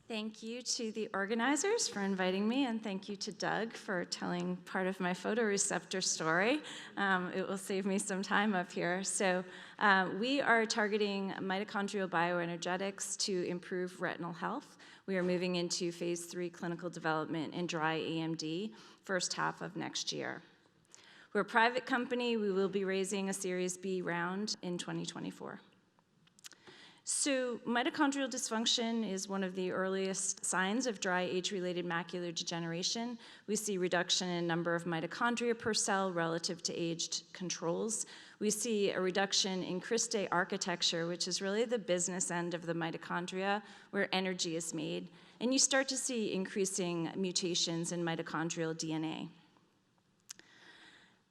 Thank you to the organizers for inviting me, and thank you to Doug for telling part of my photoreceptor story. It will save me some time up here. So we are targeting mitochondrial bioenergetics to improve retinal health. We are moving into phase 3 clinical development in dry AMD first half of next year. We're a private company. We will be raising a Series B round in 2024. So mitochondrial dysfunction is one of the earliest signs of dry age-related macular degeneration. We see reduction in number of mitochondria per cell relative to aged controls. We see a reduction in cristae architecture, which is really the business end of the mitochondria, where energy is made. And you start to see increasing mutations in mitochondrial DNA.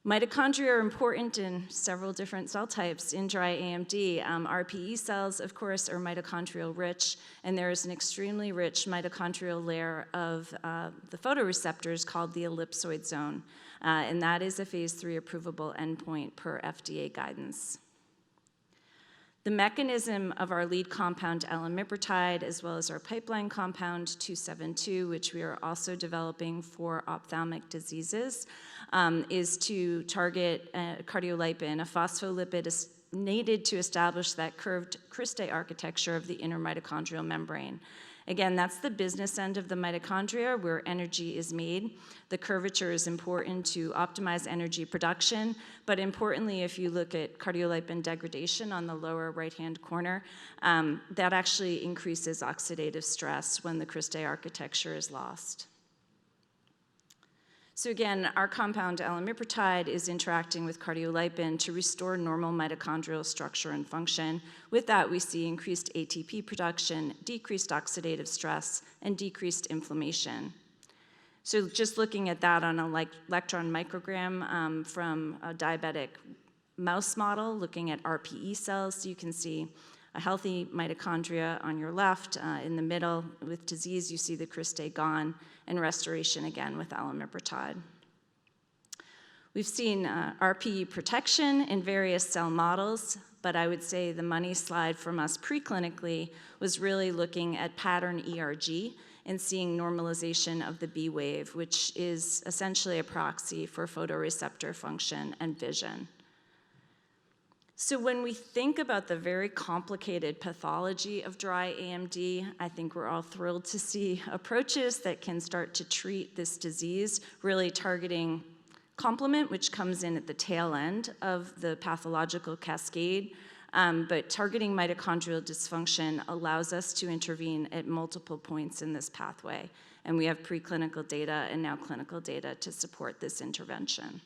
Mitochondria are important in several different cell types in dry AMD. RPE cells, of course, are mitochondrial rich, and there is an extremely rich mitochondrial layer of the photoreceptors called the ellipsoid zone, and that is a phase 3 approvable endpoint per FDA guidance. The mechanism of our lead compound, alamiprotide, as well as our pipeline compound, 272, which we are also developing for ophthalmic diseases, is to target cardiolipin, a phospholipid needed to establish that curved cristae architecture of the inner mitochondrial membrane. Again, that's the business end of the mitochondria where energy is made. The curvature is important to optimize energy production, but importantly, if you look at cardiolipin degradation on the lower right-hand corner, that actually increases oxidative stress when the cristae architecture is lost. So again, our compound alamiprotide is interacting with cardiolipin to restore normal mitochondrial structure and function. With that, we see increased ATP production, decreased oxidative stress, and decreased inflammation. So just looking at that on an electron microgram from a diabetic mouse model, looking at RPE cells, you can see a healthy mitochondria on your left. In the middle, with disease, you see the cristae gone, and restoration again with alamiprotide. We've seen RPE protection in various cell models, but I would say the money slide from us preclinically was really looking at pattern ERG and seeing normalization of the B wave, which is essentially a proxy for photoreceptor function and vision. So when we think about the very complicated pathology of dry AMD, I think we're all thrilled to see approaches that can start to treat this disease, really targeting complement, which comes in at the tail end of the pathological cascade, but targeting mitochondrial dysfunction allows us to intervene at multiple points in this pathway, and we have preclinical data and now clinical data to support this intervention.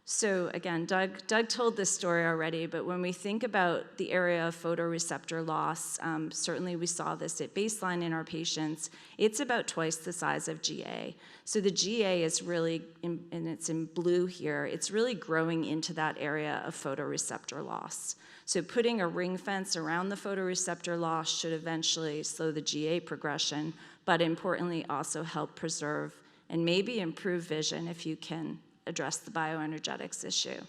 So again, Doug told this story already, but when we think about the area of photoreceptor loss, certainly we saw this at baseline in our patients. It's about twice the size of GA. So the GA is really, and it's in blue here, it's really growing into that area of photoreceptor loss. So putting a ring fence around the photoreceptor loss should eventually slow the GA progression, but importantly also help preserve and maybe improve vision if you can address the bioenergetics issue.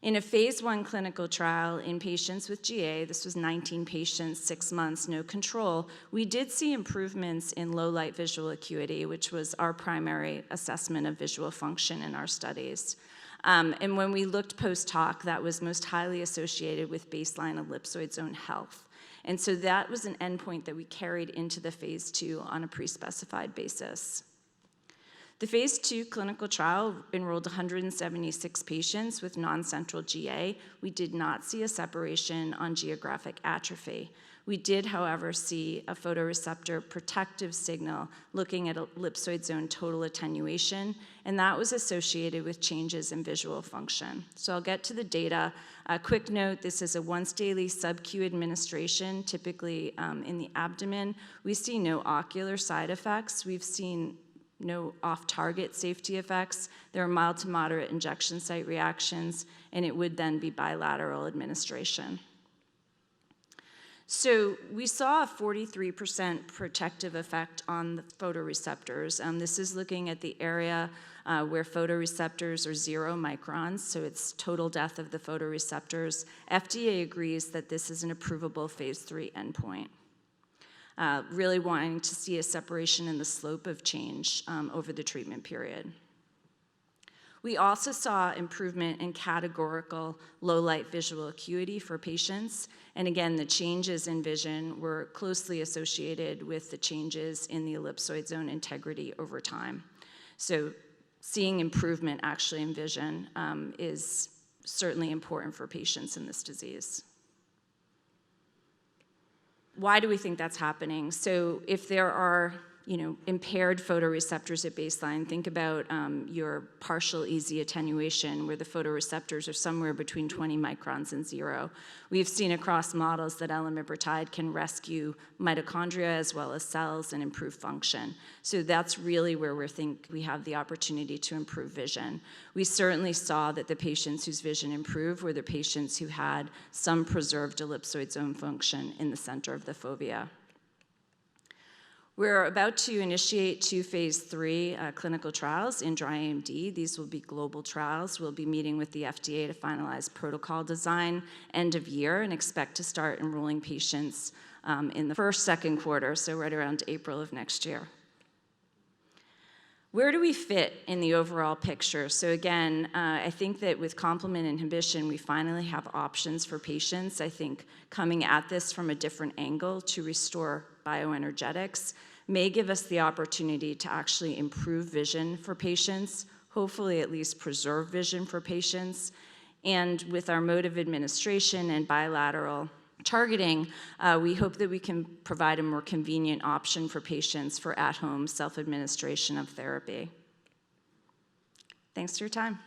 In a phase 1 clinical trial in patients with GA, this was 19 patients, 6 months, no control, we did see improvements in low light visual acuity, which was our primary assessment of visual function in our studies. And when we looked post hoc, that was most highly associated with baseline ellipsoid zone health. And so that was an endpoint that we carried into the phase 2 on a pre-specified basis. The phase 2 clinical trial enrolled 176 patients with non-central GA. We did not see a separation on geographic atrophy. We did, however, see a photoreceptor protective signal looking at ellipsoid zone total attenuation, and that was associated with changes in visual function. So I'll get to the data. A quick note, this is a once daily sub-Q administration, typically in the abdomen. We see no ocular side effects. We've seen no off-target safety effects. There are mild to moderate injection site reactions, and it would then be bilateral administration. So we saw a 43% protective effect on the photoreceptors. This is looking at the area where photoreceptors are 0 microns, so it's total death of the photoreceptors. FDA agrees that this is an approvable phase 3 endpoint. Really wanting to see a separation in the slope of change over the treatment period. We also saw improvement in categorical low light visual acuity for patients. And again, the changes in vision were closely associated with the changes in the ellipsoid zone integrity over time. So seeing improvement actually in vision is certainly important for patients in this disease. Why do we think that's happening? So if there are impaired photoreceptors at baseline, think about your partial EZ attenuation, where the photoreceptors are somewhere between 20 microns and 0. We've seen across models that elimipritide can rescue mitochondria as well as cells and improve function. So that's really where we think we have the opportunity to improve vision. We certainly saw that the patients whose vision improved were the patients who had some preserved ellipsoid zone function in the center of the fovea. We're about to initiate 2 phase 3 clinical trials in dry AMD. These will be global trials. We'll be meeting with the FDA to finalize protocol design end of year and expect to start enrolling patients in the second quarter, so right around April of next year. Where do we fit in the overall picture? So again, I think that with complement inhibition, we finally have options for patients. I think coming at this from a different angle to restore bioenergetics may give us the opportunity to actually improve vision for patients, hopefully at least preserve vision for patients. And with our mode of administration and bilateral targeting, we hope that we can provide a more convenient option for patients for at-home self-administration of therapy. Thanks for your time.